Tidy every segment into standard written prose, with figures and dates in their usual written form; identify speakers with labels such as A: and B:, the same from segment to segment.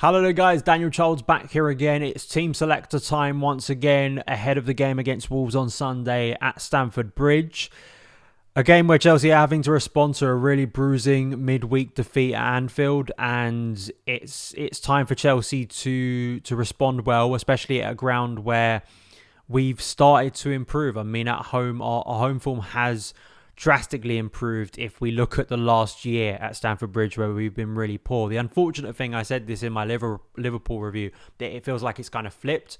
A: Hello there guys, Daniel Childs back here again. It's team selector time once again ahead of the game against Wolves on Sunday at Stamford Bridge. A game where Chelsea are having to respond to a really bruising midweek defeat at Anfield, and it's time for Chelsea to respond well, especially at a ground where we've started to improve. I mean, at home, our home form has drastically improved if we look at the last year at Stamford Bridge where we've been really poor. The unfortunate thing, I said this in my Liverpool review, that it feels like it's kind of flipped,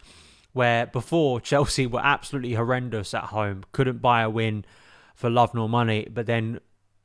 A: where before Chelsea were absolutely horrendous at home, couldn't buy a win for love nor money, but then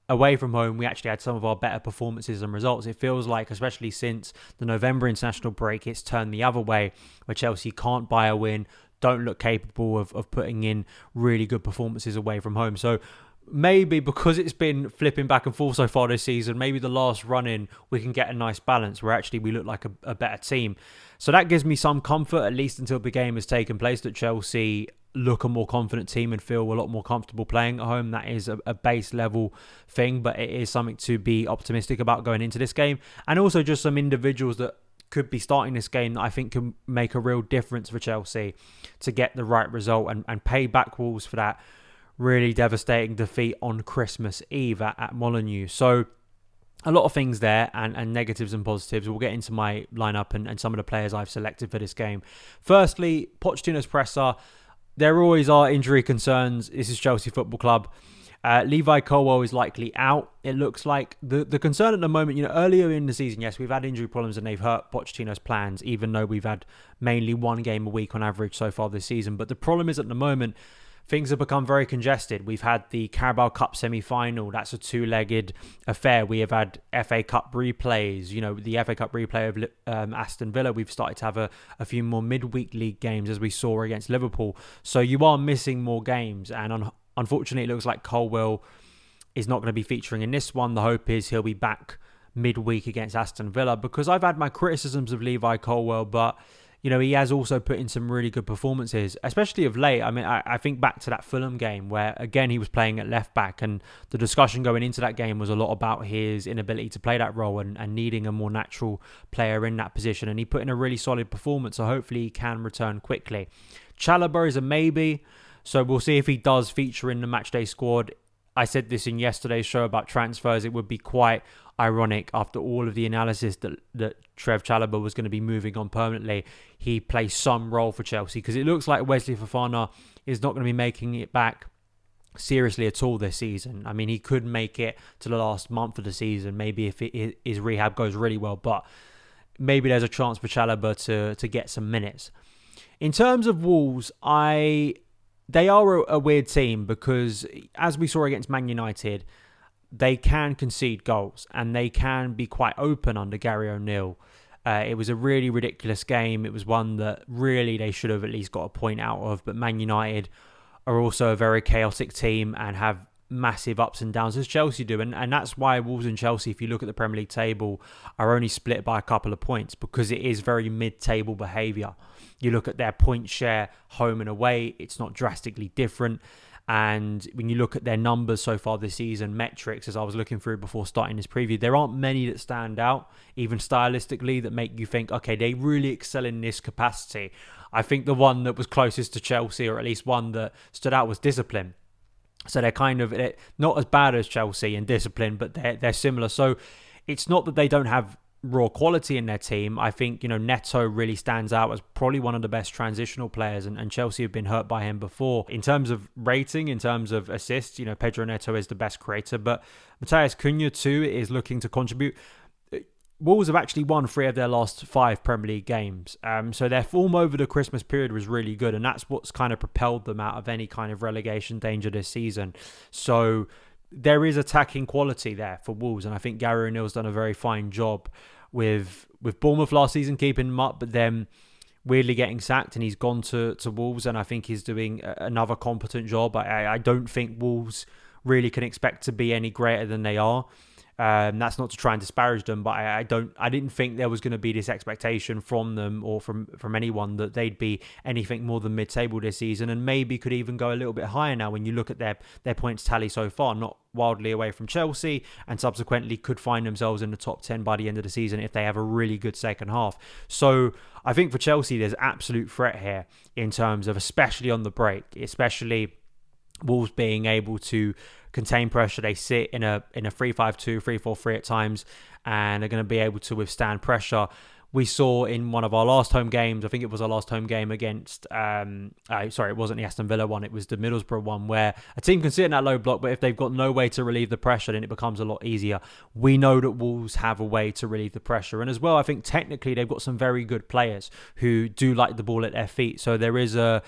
A: away from home we actually had some of our better performances and results. It feels like, especially since the November international break, it's turned the other way, where Chelsea can't buy a win, don't look capable of putting in really good performances away from home. So maybe because it's been flipping back and forth so far this season, maybe the last run-in we can get a nice balance where actually we look like a better team. So that gives me some comfort, at least until the game has taken place, that Chelsea look a more confident team and feel a lot more comfortable playing at home. That is a base level thing, but it is something to be optimistic about going into this game. And also just some individuals that could be starting this game that I think can make a real difference for Chelsea to get the right result and pay back Wolves for that really devastating defeat on Christmas Eve at Molineux. So a lot of things there, and negatives and positives. We'll get into my lineup and some of the players I've selected for this game. Firstly, Pochettino's presser. There always are injury concerns. This is Chelsea Football Club. Levi Colwill is likely out, it looks like. The concern at the moment, earlier in the season, yes, we've had injury problems and they've hurt Pochettino's plans, even though we've had mainly one game a week on average so far this season. But the problem is, at the moment, things have become very congested. We've had the Carabao Cup semi-final. That's a two-legged affair. We have had FA Cup replays. The FA Cup replay of Aston Villa. We've started to have a few more midweek league games, as we saw against Liverpool. So you are missing more games. And unfortunately, it looks like Colwill is not going to be featuring in this one. The hope is he'll be back midweek against Aston Villa, because I've had my criticisms of Levi Colwill, but he has also put in some really good performances, especially of late. I mean, I think back to that Fulham game where, again, he was playing at left back, and the discussion going into that game was a lot about his inability to play that role and needing a more natural player in that position. And he put in a really solid performance, so hopefully he can return quickly. Chalobah is a maybe, so we'll see if he does feature in the matchday squad. I said this in yesterday's show about transfers. It would be quite ironic, after all of the analysis that Trev Chalobah was going to be moving on permanently, he plays some role for Chelsea, because it looks like Wesley Fofana is not going to be making it back seriously at all this season. I mean, he could make it to the last month of the season, maybe if his rehab goes really well, but maybe there's a chance for Chalobah to get some minutes. In terms of Wolves, they are a weird team, because as we saw against Man United, they can concede goals and they can be quite open under Gary O'Neill. It was a really ridiculous game. It was one that really they should have at least got a point out of. But Man United are also a very chaotic team and have massive ups and downs, as Chelsea do. And that's why Wolves and Chelsea, if you look at the Premier League table, are only split by a couple of points, because it is very mid-table behaviour. You look at their point share home and away, it's not drastically different. And when you look at their numbers so far this season, metrics, as I was looking through before starting this preview, there aren't many that stand out, even stylistically, that make you think, okay, they really excel in this capacity. I think the one that was closest to Chelsea, or at least one that stood out, was discipline. So they're kind of not as bad as Chelsea in discipline, but they're similar. So it's not that they don't have raw quality in their team. I think, Neto really stands out as probably one of the best transitional players, and Chelsea have been hurt by him before. In terms of rating, in terms of assists, Pedro Neto is the best creator, but Matheus Cunha too is looking to contribute. Wolves have actually won 3 of their last 5 Premier League games. So their form over the Christmas period was really good, and that's what's kind of propelled them out of any kind of relegation danger this season. So there is attacking quality there for Wolves, and I think Gary O'Neill's done a very fine job with Bournemouth last season, keeping him up, but then weirdly getting sacked, and he's gone to Wolves, and I think he's doing another competent job. I don't think Wolves really can expect to be any greater than they are. That's not to try and disparage them, but I didn't think there was going to be this expectation from them or from anyone that they'd be anything more than mid-table this season, and maybe could even go a little bit higher now when you look at their points tally so far, not wildly away from Chelsea, and subsequently could find themselves in the top 10 by the end of the season if they have a really good second half. So I think for Chelsea, there's absolute threat here in terms of, especially on the break, especially Wolves being able to contain pressure. They sit in a 3-5-2, 3-4-3 at times, and are going to be able to withstand pressure. We saw in one of our last home games, I think it was our last home game against, it wasn't the Aston Villa one, it was the Middlesbrough one, where a team can sit in that low block, but if they've got no way to relieve the pressure, then it becomes a lot easier. We know that Wolves have a way to relieve the pressure. And as well, I think technically they've got some very good players who do like the ball at their feet. So there is a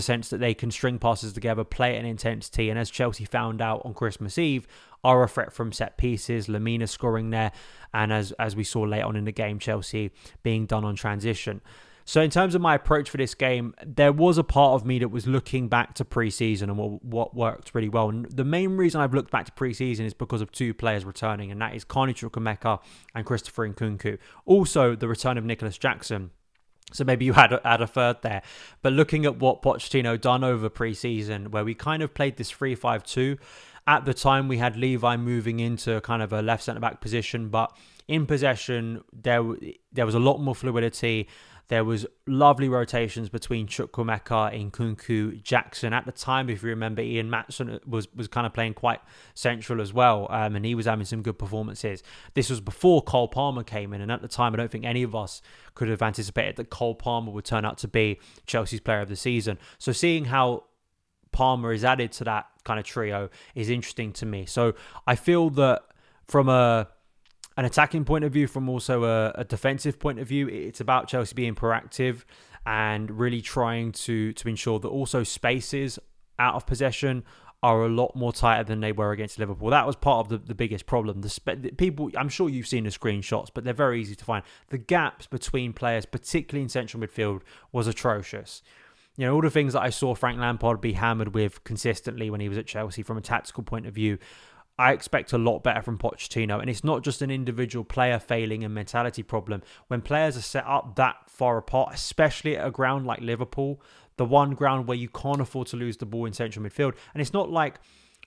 A: sense that they can string passes together, play at an intensity. And as Chelsea found out on Christmas Eve, are a threat from set pieces, Lamina scoring there, and as we saw late on in the game, Chelsea being done on transition. So in terms of my approach for this game, there was a part of me that was looking back to pre-season and what worked really well. And the main reason I've looked back to pre-season is because of two players returning, and that is Carney Chukwuemeka and Christopher Nkunku. Also, the return of Nicholas Jackson. So maybe you had a third there. But looking at what Pochettino done over pre-season, where we kind of played this 3-5-2, at the time, we had Levi moving into kind of a left centre-back position, but in possession, there was a lot more fluidity. There was lovely rotations between Chukwuemeka, Nkunku, Jackson. At the time, if you remember, Ian Maatson was kind of playing quite central as well, and he was having some good performances. This was before Cole Palmer came in, and at the time, I don't think any of us could have anticipated that Cole Palmer would turn out to be Chelsea's player of the season. So seeing how Palmer is added to that kind of trio is interesting to me. So I feel that from an attacking point of view, from also a defensive point of view, it's about Chelsea being proactive and really trying to ensure that also spaces out of possession are a lot more tighter than they were against Liverpool. That was part of the biggest problem. The people, I'm sure you've seen the screenshots, but they're very easy to find. The gaps between players, particularly in central midfield, was atrocious. You know, all the things that I saw Frank Lampard be hammered with consistently when he was at Chelsea from a tactical point of view, I expect a lot better from Pochettino. And it's not just an individual player failing and mentality problem. When players are set up that far apart, especially at a ground like Liverpool, the one ground where you can't afford to lose the ball in central midfield. And it's not like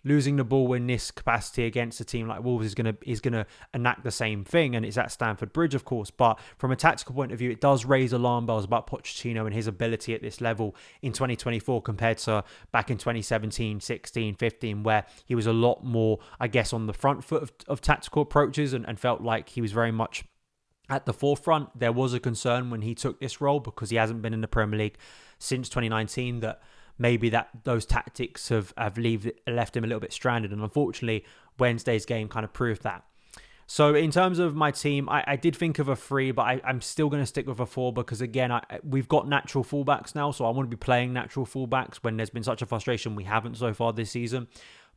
A: losing the ball in this capacity against a team like Wolves is going to enact the same thing, and it's at Stamford Bridge, of course. But from a tactical point of view, it does raise alarm bells about Pochettino and his ability at this level in 2024 compared to back in 2017, 16, 15, where he was a lot more, I guess, on the front foot of tactical approaches and felt like he was very much at the forefront. There was a concern when he took this role because he hasn't been in the Premier League since 2019 that maybe that those tactics have left him a little bit stranded. And unfortunately, Wednesday's game kind of proved that. So in terms of my team, I did think of a 3, but I'm still going to stick with a 4 because, again, we've got natural fullbacks now. So I want to be playing natural fullbacks when there's been such a frustration we haven't so far this season.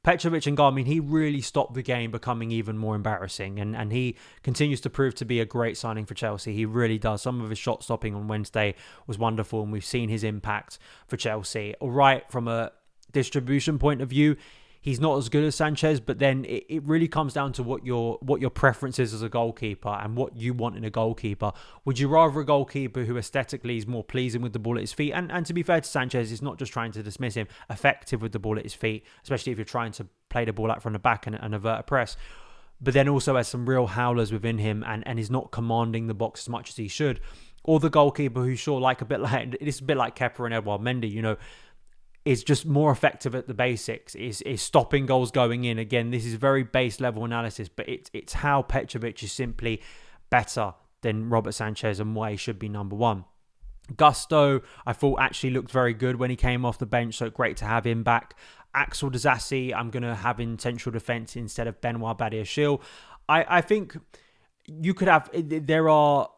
A: Petrovic and Garmin, he really stopped the game becoming even more embarrassing. And he continues to prove to be a great signing for Chelsea. He really does. Some of his shot stopping on Wednesday was wonderful, and we've seen his impact for Chelsea. All right, from a distribution point of view, he's not as good as Sanchez, but then it really comes down to what your preference is as a goalkeeper and what you want in a goalkeeper. Would you rather a goalkeeper who aesthetically is more pleasing with the ball at his feet? And to be fair to Sanchez, it's not just trying to dismiss him, effective with the ball at his feet, especially if you're trying to play the ball out from the back and avert a press. But then also has some real howlers within him and is not commanding the box as much as he should. Or the goalkeeper who's sure, like it's a bit like Kepa and Edouard Mendy, you know, is just more effective at the basics, is stopping goals going in. Again, this is very base level analysis, but it's how Petrovic is simply better than Robert Sanchez and why he should be number 1. Gusto, I thought actually looked very good when he came off the bench, so great to have him back. Axel Disasi, I'm going to have in central defence instead of Benoit Badiashile. I think you could have, there are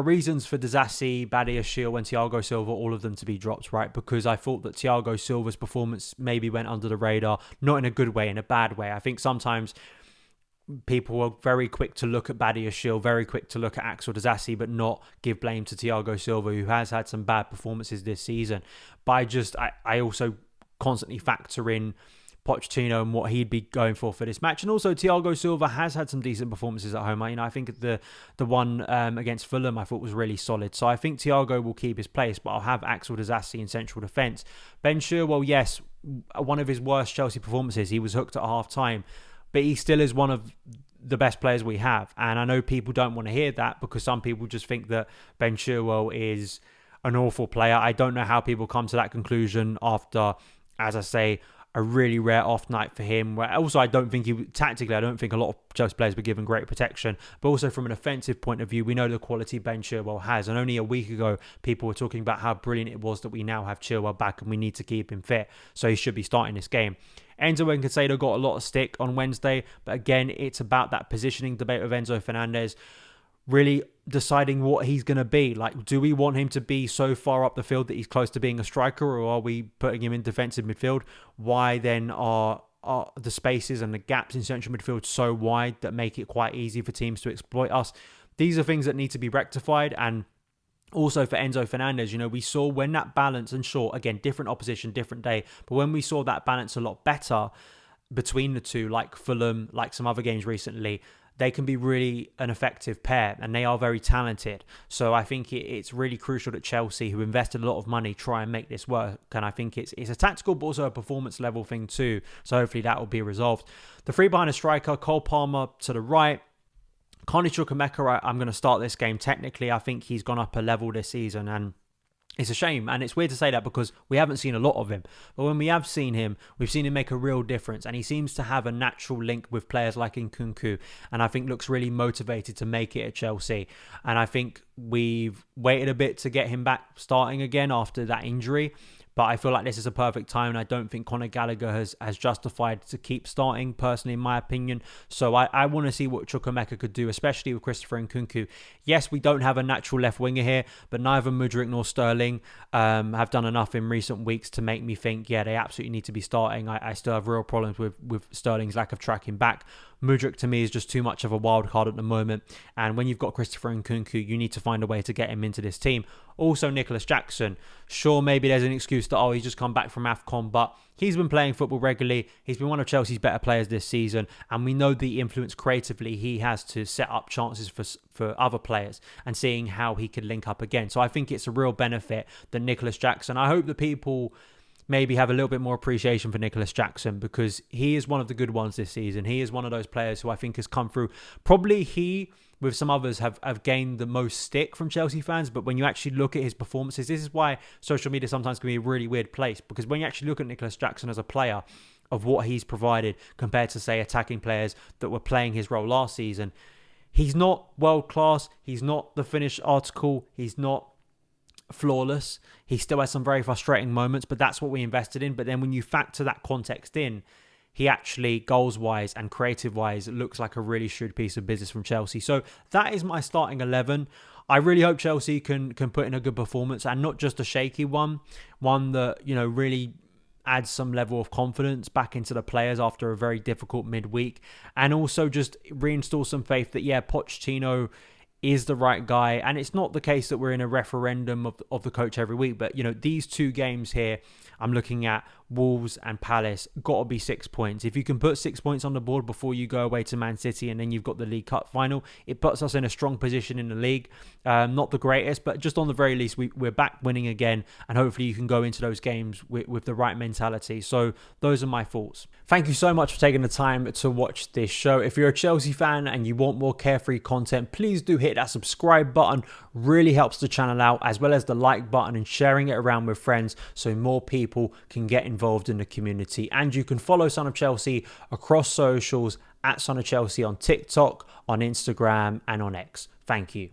A: reasons for Disasi, Badiashile and Thiago Silva, all of them to be dropped, right? Because I thought that Thiago Silva's performance maybe went under the radar, not in a good way, in a bad way. I think sometimes people are very quick to look at Badiashile, very quick to look at Axel Disasi, but not give blame to Thiago Silva, who has had some bad performances this season. But I also constantly factor in Pochettino and what he'd be going for this match. And also Thiago Silva has had some decent performances at home. I think the one against Fulham I thought was really solid. So I think Thiago will keep his place, but I'll have Axel Disasi in central defence. Ben Chilwell, yes, one of his worst Chelsea performances. He was hooked at half time, but he still is one of the best players we have. And I know people don't want to hear that because some people just think that Ben Chilwell is an awful player. I don't know how people come to that conclusion after, as I say, a really rare off night for him. Where also I don't think I don't think a lot of Chelsea players were given great protection. But also from an offensive point of view, we know the quality Ben Chilwell has. And only a week ago, people were talking about how brilliant it was that we now have Chilwell back and we need to keep him fit. So he should be starting this game. Enzo and Caicedo got a lot of stick on Wednesday. But again, it's about that positioning debate with Enzo Fernandez. Really deciding what he's going to be. Like, do we want him to be so far up the field that he's close to being a striker, or are we putting him in defensive midfield? Why then are the spaces and the gaps in central midfield so wide that make it quite easy for teams to exploit us? These are things that need to be rectified. And also for Enzo Fernandez, we saw when that balance, and sure, again, different opposition, different day, but when we saw that balance a lot better between the two, like Fulham, like some other games recently, they can be really an effective pair and they are very talented. So I think it's really crucial that Chelsea, who invested a lot of money, try and make this work. And I think it's a tactical but also a performance level thing too. So hopefully that will be resolved. The three behind a striker, Cole Palmer to the right. Carney Chukwuemeka, I'm going to start this game. Technically, I think he's gone up a level this season, and it's a shame, and it's weird to say that because we haven't seen a lot of him. But when we have seen him, we've seen him make a real difference, and he seems to have a natural link with players like Nkunku, and I think looks really motivated to make it at Chelsea. And I think we've waited a bit to get him back starting again after that injury. But I feel like this is a perfect time, and I don't think Conor Gallagher has justified to keep starting, personally, in my opinion. So I want to see what Chukwuemeka could do, especially with Christopher Nkunku. Yes, we don't have a natural left winger here, but neither Mudryk nor Sterling have done enough in recent weeks to make me think, yeah, they absolutely need to be starting. I still have real problems with Sterling's lack of tracking back. Mudryk to me is just too much of a wild card at the moment, and when you've got Christopher Nkunku, you need to find a way to get him into this team. Also Nicholas Jackson, sure, maybe there's an excuse that he's just come back from AFCON, but he's been playing football regularly. He's been one of Chelsea's better players this season, and we know the influence creatively he has to set up chances for other players and seeing how he could link up again. So I think it's a real benefit that Nicholas Jackson, I hope that people maybe have a little bit more appreciation for Nicholas Jackson, because he is one of the good ones this season. He is one of those players who I think has come through. Probably he, with some others, have gained the most stick from Chelsea fans. But when you actually look at his performances, this is why social media sometimes can be a really weird place. Because when you actually look at Nicholas Jackson as a player, of what he's provided compared to, say, attacking players that were playing his role last season, he's not world class. He's not the finished article. He's not flawless. He still has some very frustrating moments, but that's what we invested in. But then when you factor that context in, he actually, goals-wise and creative-wise, looks like a really shrewd piece of business from Chelsea. So that is my starting 11. I really hope Chelsea can put in a good performance, and not just a shaky one that, really adds some level of confidence back into the players after a very difficult midweek, and also just reinstall some faith that, Pochettino is the right guy. And it's not the case that we're in a referendum of the coach every week, but these two games here, I'm looking at Wolves and Palace, got to be 6 points. If you can put 6 points on the board before you go away to Man City, and then you've got the League Cup final, it puts us in a strong position in the league. Not the greatest, but just on the very least, we're back winning again, and hopefully you can go into those games with the right mentality. So those are my thoughts. Thank you so much for taking the time to watch this show. If you're a Chelsea fan and you want more carefree content, please do hit that subscribe button. Really helps the channel out, as well as the like button and sharing it around with friends so more people can get involved in the community. And you can follow Son of Chelsea across socials at Son of Chelsea on TikTok, on Instagram, and on X. Thank you.